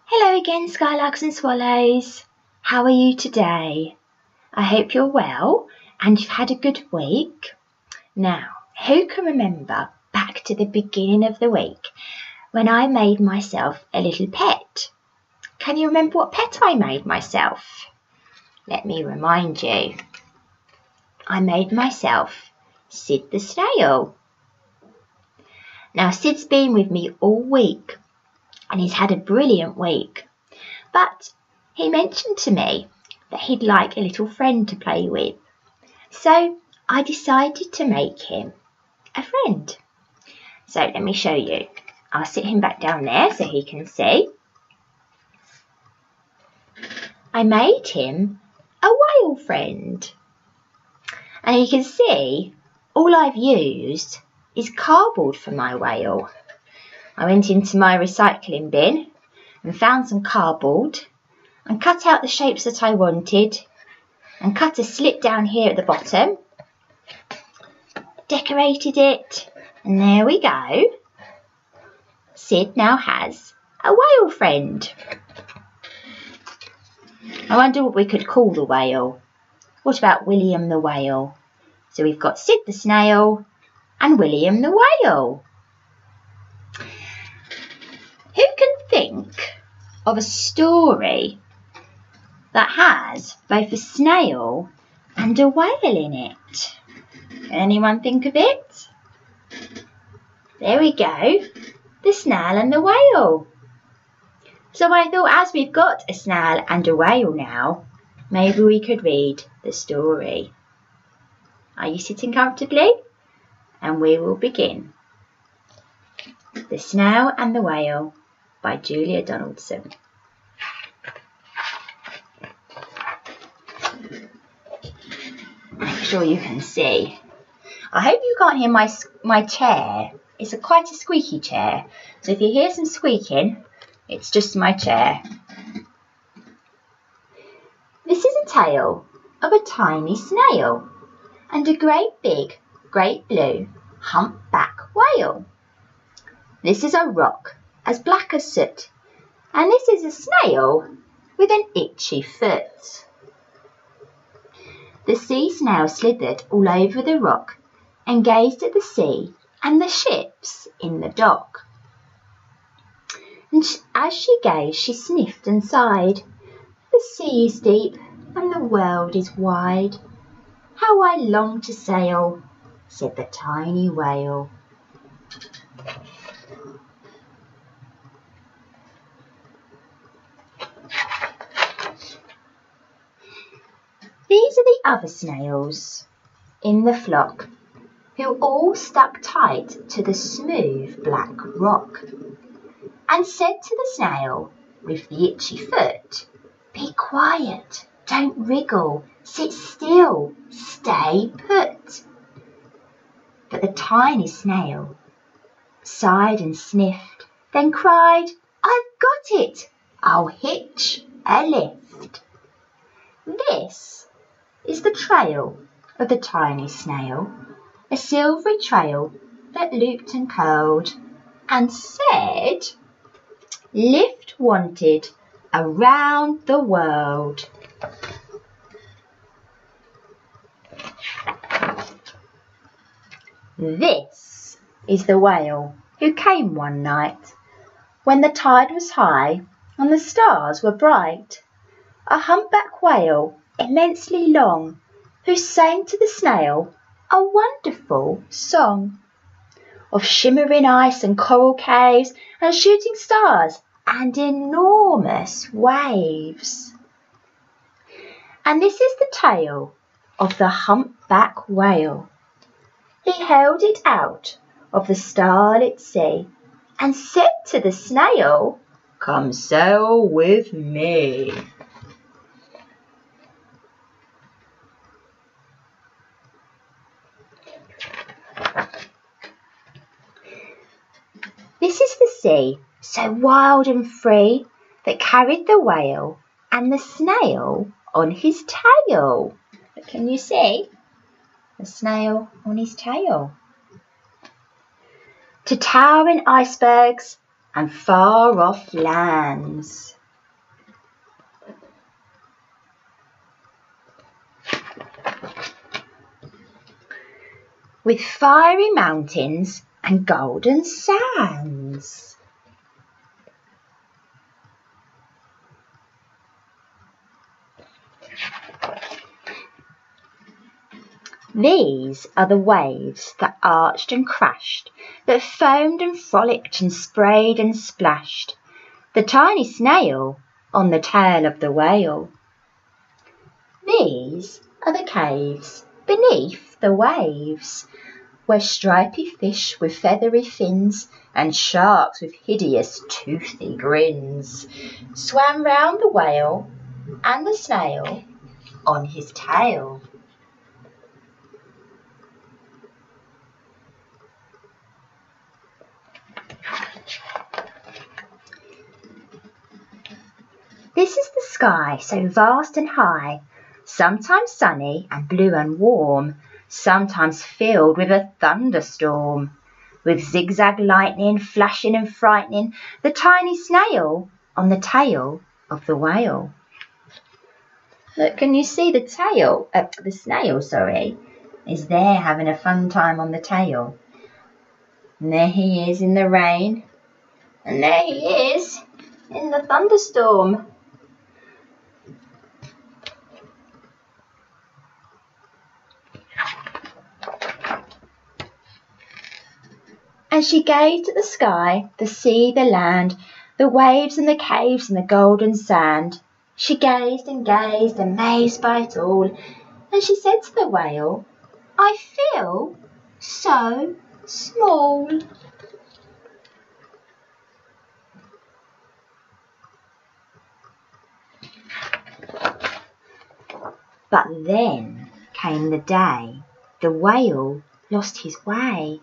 Hello again, Skylarks and Swallows. How are you today? I hope you're well and you've had a good week. Now, who can remember back to the beginning of the week when I made myself a little pet? Can you remember what pet I made myself? Let me remind you. I made myself Sid the snail. Now, Sid's been with me all week and he's had a brilliant week. But he mentioned to me that he'd like a little friend to play with. So I decided to make him a friend. So let me show you. I'll sit him back down there so he can see. I made him a whale friend. And you can see all I've used is cardboard for my whale. I went into my recycling bin and found some cardboard and cut out the shapes that I wanted and cut a slit down here at the bottom, decorated it, and there we go. Sid now has a whale friend. I wonder what we could call the whale. What about William the whale? So we've got Sid the snail and William the whale. Who can think of a story that has both a snail and a whale in it? Can anyone think of it? There we go, the snail and the whale. So I thought, as we've got a snail and a whale now, maybe we could read the story. Are you sitting comfortably? And we will begin. The Snail and the Whale by Julia Donaldson. Make sure you can see. I hope you can't hear my chair. It's quite a squeaky chair. So if you hear some squeaking, it's just my chair. This is a tale of a tiny snail and a great big, great blue humpback whale. This is a rock as black as soot, and this is a snail with an itchy foot. The sea snail slithered all over the rock and gazed at the sea and the ships in the dock. And as she gazed, she sniffed and sighed. The sea is deep and the world is wide. How I long to sail, said the tiny whale. These are the other snails in the flock, who all stuck tight to the smooth black rock, and said to the snail with the itchy foot, "Be quiet, don't wriggle, sit still, stay put." But the tiny snail sighed and sniffed, then cried, "I've got it, I'll hitch a lift." This is the trail of the tiny snail, a silvery trail that looped and curled and said, "Lift wanted around the world." This is the whale who came one night when the tide was high and the stars were bright. A humpback whale, immensely long, who sang to the snail a wonderful song of shimmering ice and coral caves and shooting stars and enormous waves. And this is the tale of the humpback whale. He held it out of the starlit sea and said to the snail, "Come sail with me." This is the sea, so wild and free, that carried the whale and the snail on his tail. But can you see the snail on his tail? To towering icebergs and far off lands. with fiery mountains and golden sands. These are the waves that arched and crashed, that foamed and frolicked and sprayed and splashed. The tiny snail on the tail of the whale. These are the caves beneath the waves, where stripy fish with feathery fins and sharks with hideous toothy grins swam round the whale and the snail on his tail. This is the sky so vast and high, sometimes sunny and blue and warm, sometimes filled with a thunderstorm, with zigzag lightning flashing and frightening the tiny snail on the tail of the whale. Look, can you see the tail? The snail, is there having a fun time on the tail. And there he is in the rain, and there he is in the thunderstorm. And she gazed at the sky, the sea, the land, the waves and the caves and the golden sand. She gazed, amazed by it all, and she said to the whale, "I feel so small." But then came the day the whale lost his way.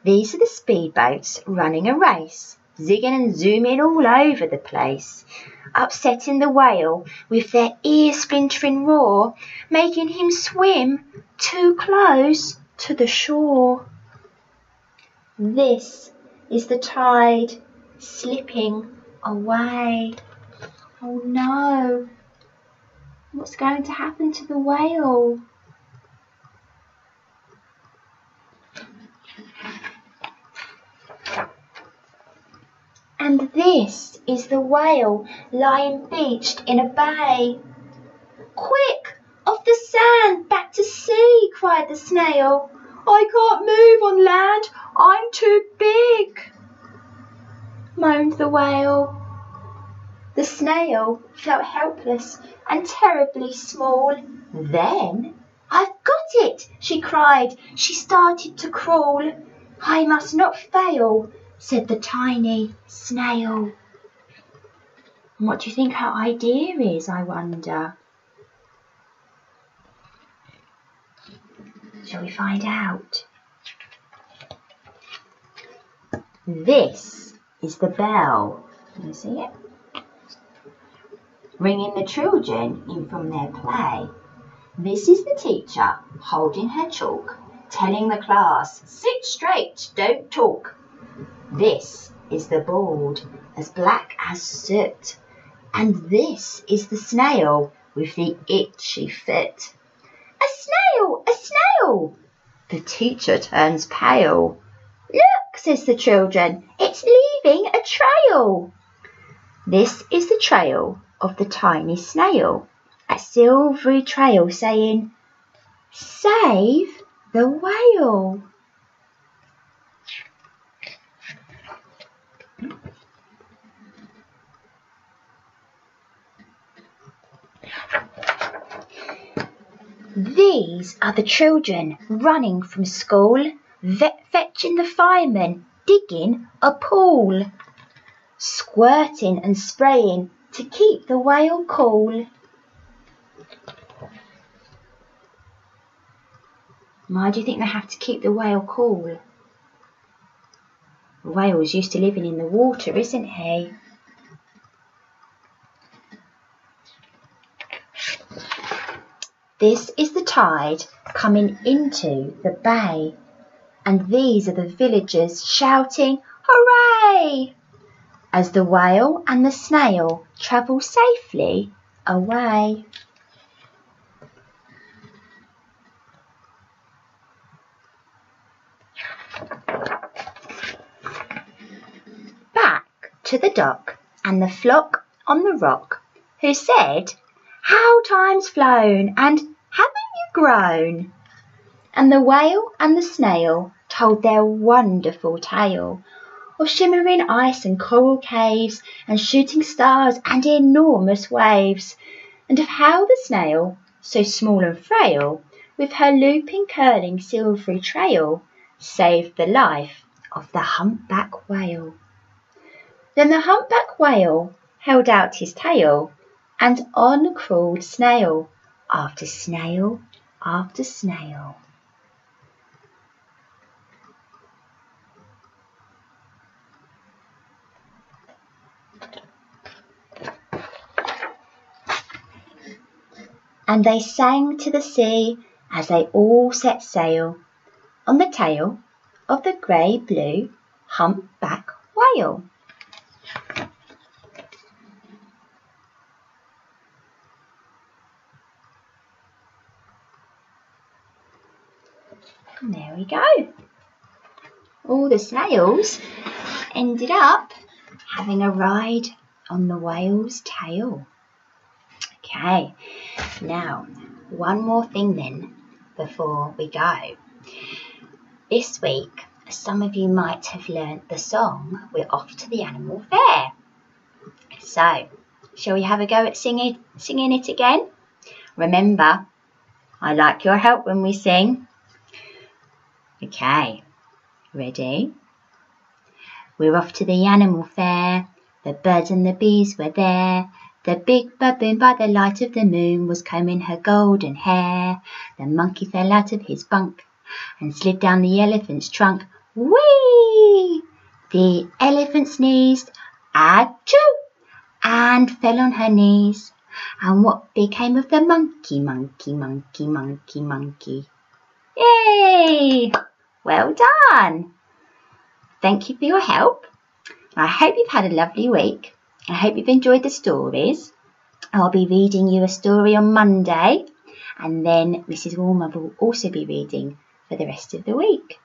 These are the speedboats running a race, zigging and zooming all over the place, upsetting the whale with their ear-splintering roar, making him swim too close to the shore. This is the tide slipping away. Oh no, what's going to happen to the whale? And this is the whale lying beached in a bay. "Quick, off the sand, back to sea," cried the snail. "I can't move on land, I'm too big," moaned the whale. The snail felt helpless and terribly small. Then, "I've got it," she cried. She started to crawl. "I must not fail," said the tiny snail. What do you think her idea is, I wonder? Shall we find out? This is the bell. Can you see it? Ringing the children in from their play. This is the teacher holding her chalk, telling the class, "Sit straight, don't talk." This is the board, as black as soot, and this is the snail with the itchy foot. "A snail! A snail!" The teacher turns pale. "Look," says the children, "it's leaving a trail." This is the trail of the tiny snail, a silvery trail saying, "Save the whale." These are the children running from school, fetching the fireman, digging a pool, squirting and spraying to keep the whale cool. Why do you think they have to keep the whale cool? The whale is used to living in the water, isn't he? This is the tide coming into the bay, and these are the villagers shouting, "Hooray!" as the whale and the snail travel safely away. to the dock, and the flock on the rock, who said, "How time's flown, and haven't you grown?" And the whale and the snail told their wonderful tale of shimmering ice and coral caves and shooting stars and enormous waves, and of how the snail, so small and frail, with her looping, curling, silvery trail, saved the life of the humpback whale. Then the humpback whale held out his tail, and on crawled snail after snail after snail. And they sang to the sea as they all set sail on the tail of the grey-blue humpback whale. And there we go. All the snails ended up having a ride on the whale's tail. Okay, now one more thing then before we go. This week, some of you might have learnt the song "We're Off to the Animal Fair." So, shall we have a go at singing it again? Remember, I like your help when we sing. Okay, ready? We're off to the animal fair, the birds and the bees were there. The big baboon by the light of the moon was combing her golden hair. The monkey fell out of his bunk and slid down the elephant's trunk. Whee! The elephant sneezed, achoo, and fell on her knees. And what became of the monkey, monkey, monkey, monkey, monkey? Yay! Well done! Thank you for your help. I hope you've had a lovely week. I hope you've enjoyed the stories. I'll be reading you a story on Monday, and then Mrs. Warmer will also be reading for the rest of the week.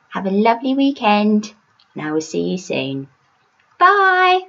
Have a lovely weekend, and I will see you soon. Bye!